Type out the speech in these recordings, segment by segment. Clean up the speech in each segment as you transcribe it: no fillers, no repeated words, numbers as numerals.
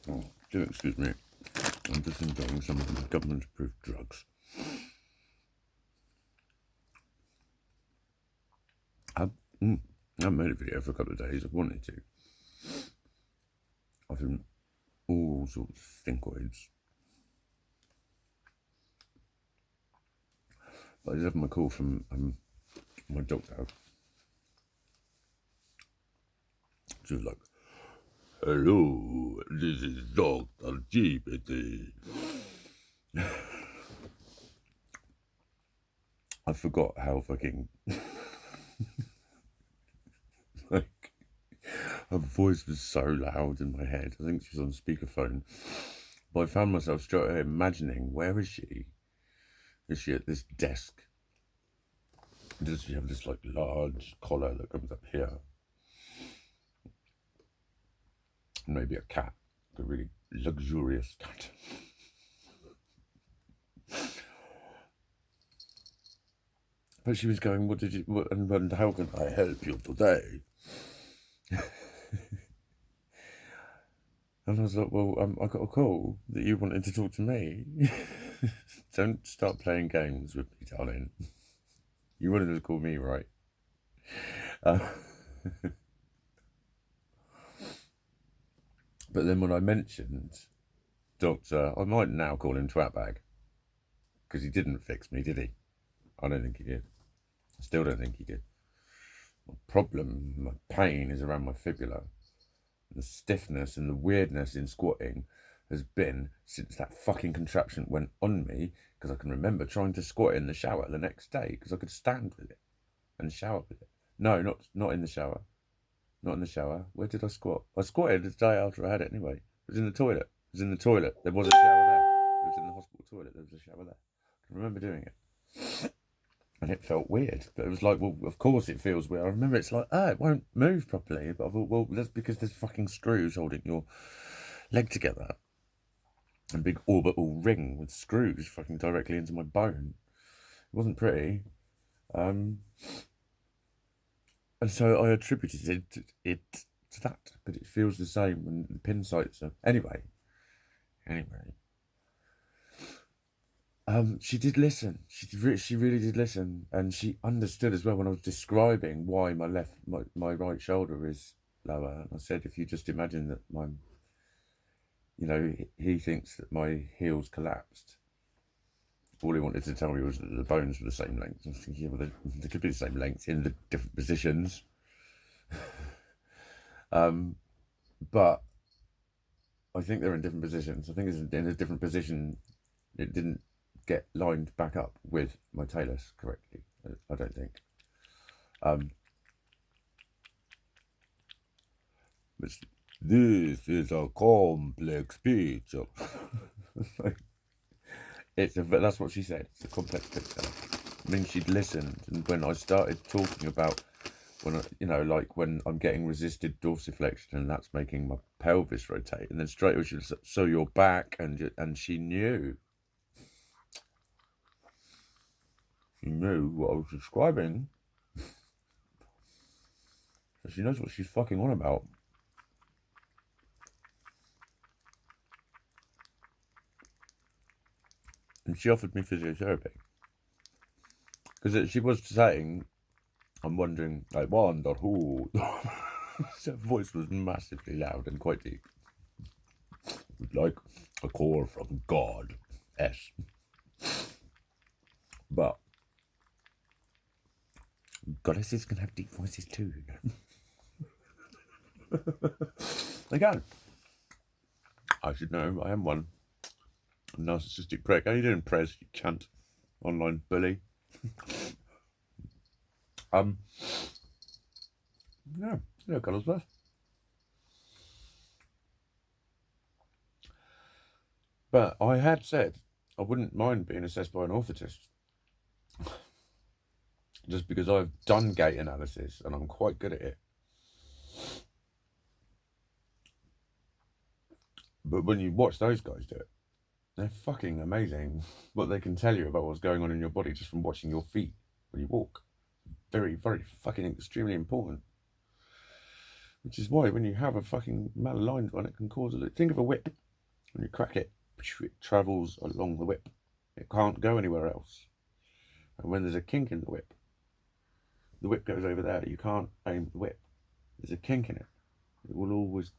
Oh, do excuse me. I'm just enjoying some of the government-approved drugs. I haven't made a video for a couple of days. I've wanted to. I've been all sorts of thinkoids. But I did have my call from my doctor. She was like, "Hello, this is Dr. GPT." I forgot how fucking like her voice was so loud in my head. I think she was on speakerphone. But I found myself straight away imagining, where is she? Is she at this desk? Does she have this like large collar that comes up here? And maybe a cat, a really luxurious cat. But she was going, and how can I help you today? And I was like, well, I got a call that you wanted to talk to me. Don't start playing games with me, darling. You wanted to call me, right? But then when I mentioned Doctor, I might now call him Twatbag, because he didn't fix me, did he? I don't think he did. I still don't think he did. My problem, my pain is around my fibula. The stiffness and the weirdness in squatting has been since that fucking contraption went on me, because I can remember trying to squat in the shower the next day because I could stand with it and shower with it. No, not in the shower. Not in the shower. Where did I squat? I squatted the day after I had it anyway. It was in the toilet. It was in the toilet. There was a shower there. It was in the hospital toilet. There was a shower there. I can remember doing it. And it felt weird. But it was like, well, of course it feels weird. I remember it's like, it won't move properly. But I thought, well, that's because there's fucking screws holding your leg together. A big orbital ring with screws fucking directly into my bone. It wasn't pretty. And so I attributed it to that. But it feels the same when the pin sites are... Anyway. She did listen. She really did listen, and she understood as well when I was describing why my right shoulder is lower. And I said, if you just imagine that he thinks that my heels collapsed. All he wanted to tell me was that the bones were the same length. I was thinking, yeah, well, they could be the same length in the different positions. But I think they're in different positions. I think it's in a different position. It didn't get lined back up with my talus correctly. I don't think. This is a complex picture. That's what she said. It's a complex picture. I mean, she'd listened, and when I started talking about when I'm getting resisted dorsiflexion, and that's making my pelvis rotate, and then straight away she was like, so you're back, and she knew. She knew what I was describing. So she knows what she's fucking on about. And she offered me physiotherapy. Because she was saying, I'm wondering, I wonder who. Her voice was massively loud and quite deep. Like a call from Godess. But goddesses can have deep voices too. They can. I should know. I am one. Narcissistic prick. How you doing, Prez? You cunt. Online bully. Yeah, colours first. But I had said I wouldn't mind being assessed by an orthotist. Just because I've done gait analysis and I'm quite good at it. But when you watch those guys do it, they're fucking amazing. What they can tell you about what's going on in your body just from watching your feet when you walk. Very, very fucking extremely important. Which is why when you have a fucking malaligned one, it can cause a... Think of a whip. When you crack it, it travels along the whip. It can't go anywhere else. And when there's a kink in the whip goes over there. You can't aim the whip. There's a kink in it. It will always...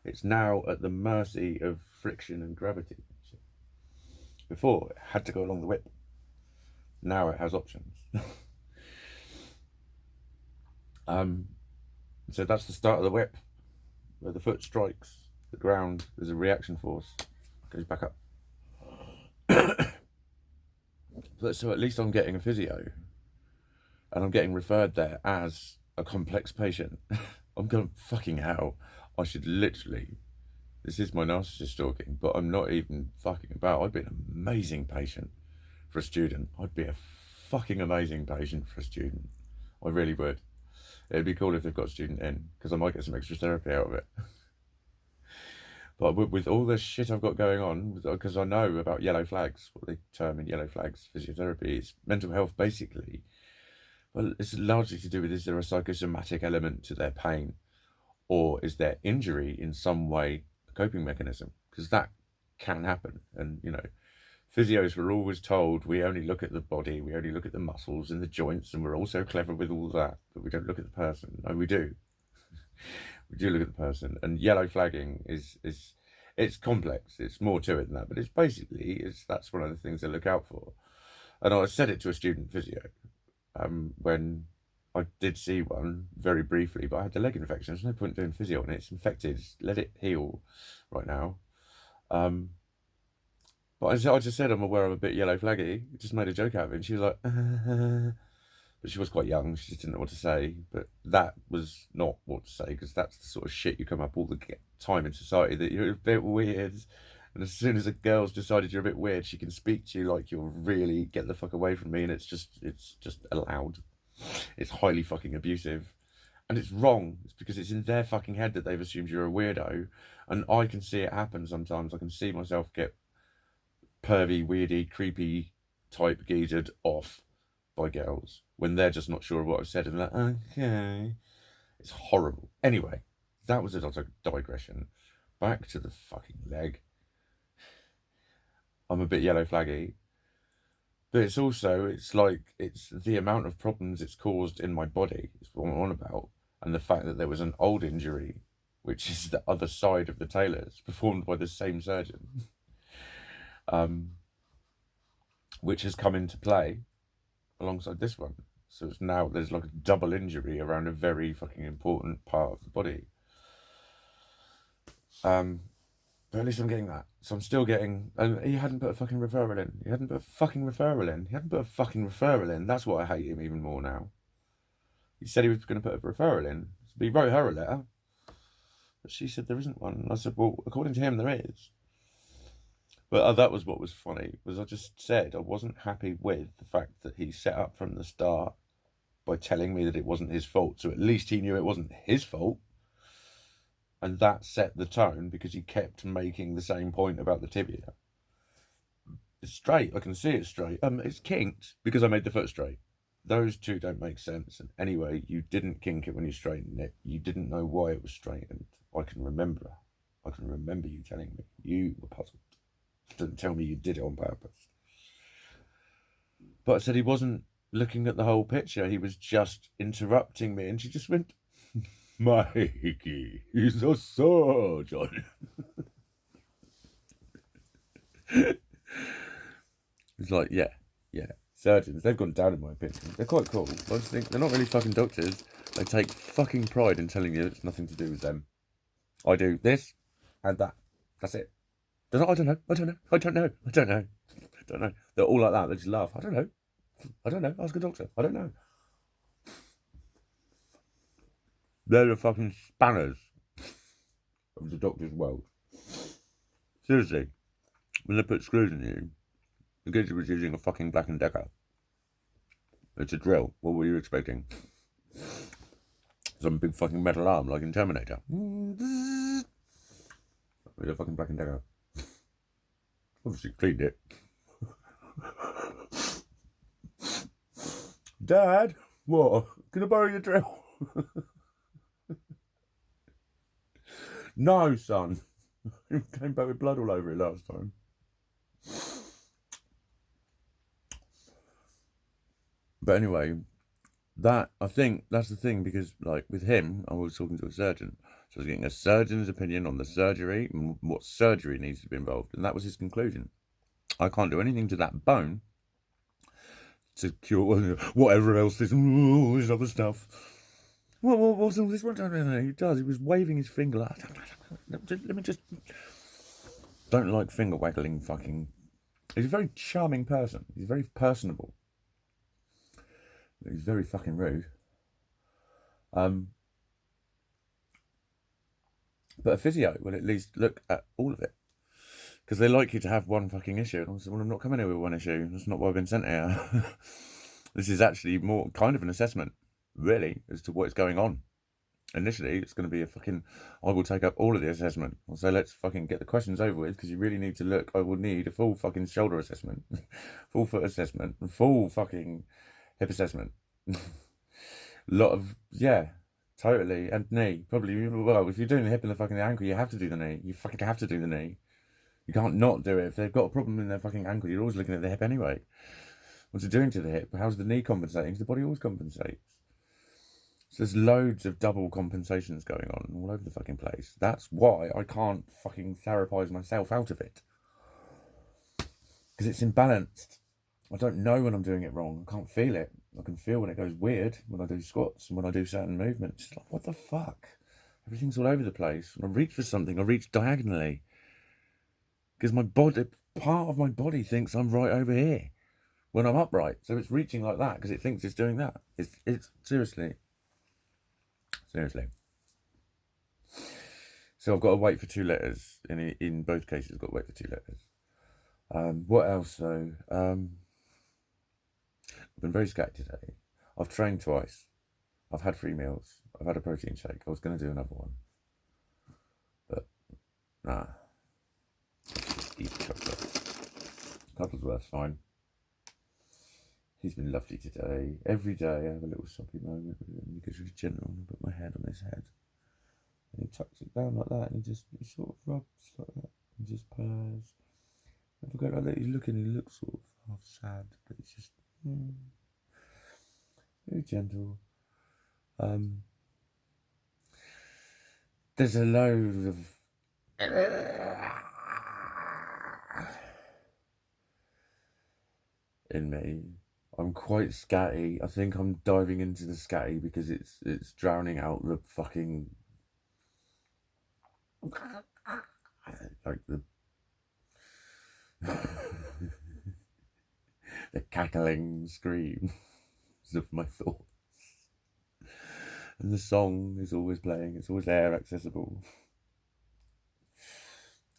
It's now at the mercy of friction and gravity. Before, it had to go along the whip. Now it has options. So that's the start of the whip. Where the foot strikes the ground, there's a reaction force. Goes back up. But so at least I'm getting a physio. And I'm getting referred there as a complex patient. I'm going, fucking hell. I should literally... This is my narcissist talking, but I'm not even fucking about. I'd be an amazing patient for a student. I'd be a fucking amazing patient for a student. I really would. It'd be cool if they've got a student in, because I might get some extra therapy out of it. But with all this shit I've got going on, because I know about yellow flags, what they term in yellow flags physiotherapy, is mental health basically. Well, it's largely to do with, is there a psychosomatic element to their pain? Or is their injury in some way a coping mechanism? Because that can happen. And, you know, physios were always told we only look at the body, we only look at the muscles and the joints, and we're all so clever with all that, but we don't look at the person. No, we do. We do look at the person. And yellow flagging is it's complex. It's more to it than that. But it's basically, that's one of the things I look out for. And I said it to a student physio when I did see one very briefly, but I had the leg infection. There's no point doing physio on it. It's infected. Let it heal right now. But I just said I'm aware I'm a bit yellow flaggy. Just made a joke out of it. And she was like, but she was quite young. She just didn't know what to say. But that was not what to say, because that's the sort of shit you come up all the time in society, that you're a bit weird. And as soon as a girl's decided you're a bit weird, she can speak to you like you're really get the fuck away from me, and it's just allowed. It's highly fucking abusive. And it's wrong. It's because it's in their fucking head that they've assumed you're a weirdo. And I can see it happen sometimes. I can see myself get pervy, weirdy, creepy type geezered off by girls when they're just not sure of what I've said, and they're like, okay. It's horrible. Anyway, that was a digression. Back to the fucking leg. I'm a bit yellow flaggy, but it's also, it's the amount of problems it's caused in my body is what I'm on about, and the fact that there was an old injury, which is the other side of the tailors, performed by the same surgeon, which has come into play alongside this one. So it's now, there's like a double injury around a very fucking important part of the body. But at least I'm getting that. So I'm still getting... And he hadn't put a fucking referral in. He hadn't put a fucking referral in. That's why I hate him even more now. He said he was going to put a referral in. But he wrote her a letter. But she said there isn't one. And I said, well, according to him, there is. But that was what was funny. Was I just said I wasn't happy with the fact that he set up from the start by telling me that it wasn't his fault. So at least he knew it wasn't his fault. And that set the tone, because he kept making the same point about the tibia. It's straight. I can see it's straight. It's kinked because I made the foot straight. Those two don't make sense. And anyway, you didn't kink it when you straightened it. You didn't know why it was straightened. I can remember you telling me. You were puzzled. Didn't tell me you did it on purpose. But I said he wasn't looking at the whole picture. He was just interrupting me. And she just went... Mikey, he's a surgeon. It's like, yeah. Surgeons, they've gone down in my opinion. They're quite cool. I just think they're not really fucking doctors. They take fucking pride in telling you it's nothing to do with them. I do this and that. That's it. I don't know. They're all like that. They just laugh. I don't know. Ask a doctor. I don't know. They're the fucking spanners of the doctor's world. Seriously, when they put screws in you, the kid was using a fucking Black & Decker. It's a drill. What were you expecting? Some big fucking metal arm like in Terminator. With a fucking Black & Decker. Obviously cleaned it. Dad, what? Can I borrow your drill? No, son. He came back with blood all over it last time. But anyway, I think that's the thing, because like with him, I was talking to a surgeon. So I was getting a surgeon's opinion on the surgery and what surgery needs to be involved. And that was his conclusion. I can't do anything to that bone to cure whatever else this other stuff. What's all this? What he does? He was waving his finger like, let me just. Don't like finger waggling fucking. He's a very charming person. He's very personable. He's very fucking rude. But a physio will at least look at all of it. Because they like you to have one fucking issue. And I said, well, I'm not coming here with one issue. That's not why I've been sent here. This is actually more kind of an assessment, really, as to what's going on. Initially, it's going to be a fucking... I will take up all of the assessment. I'll say, let's fucking get the questions over with, because you really need to look. I will need a full fucking shoulder assessment, full foot assessment, full fucking hip assessment. Lot of... Yeah, totally. And knee. Probably, well, if you're doing the hip and the fucking ankle, you have to do the knee. You fucking have to do the knee. You can't not do it. If they've got a problem in their fucking ankle, you're always looking at the hip anyway. What's it doing to the hip? How's the knee compensating? Because the body always compensates. So there's loads of double compensations going on all over the fucking place. That's why I can't fucking therapize myself out of it. Because it's imbalanced. I don't know when I'm doing it wrong. I can't feel it. I can feel when it goes weird, when I do squats and when I do certain movements. It's like, what the fuck? Everything's all over the place. When I reach for something, I reach diagonally. Because my body, part of my body thinks I'm right over here when I'm upright. So it's reaching like that because it thinks it's doing that. It's seriously. So I've got to wait for 2 letters. In both cases, I've got to wait for 2 letters. What else though? I've been very scatty today. I've trained twice. I've had 3 meals. I've had a protein shake. I was going to do another one. But, nah. Eat chocolate. Cuddlesworth's fine. He's been lovely today. Every day I have a little soppy moment with him because he's gentle and I put my hand on his head. And he tucks it down like that and he sort of rubs like that and just purrs. If I go like that, he's looking, he looks sort of half sad, but he's just very gentle. There's a load of in me. I'm quite scatty. I think I'm diving into the scatty because it's drowning out the fucking like the the cackling screams of my thoughts. And the song is always playing. It's always there, accessible.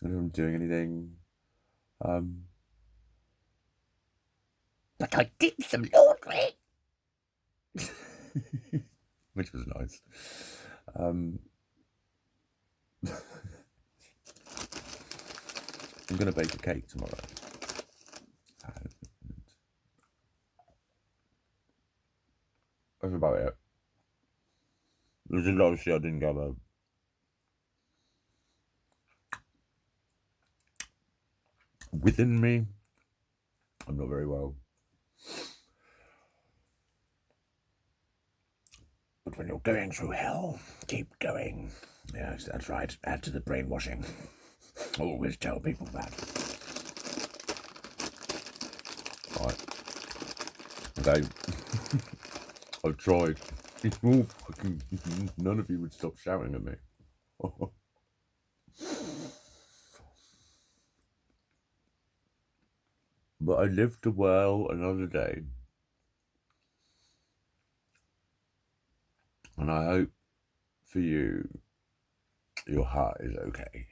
I don't know if I'm doing anything. But I did some laundry. Which was nice. I'm going to bake a cake tomorrow. And that's about it. There's a lot of shit I didn't gather. Within me, I'm not very well. But when you're going through hell, keep going. Yes, that's right. Add to the brainwashing. Always tell people that. Right. Okay. I've tried. Oh, fucking, none of you would stop shouting at me. But I live to well another day. And I hope for you, your heart is okay.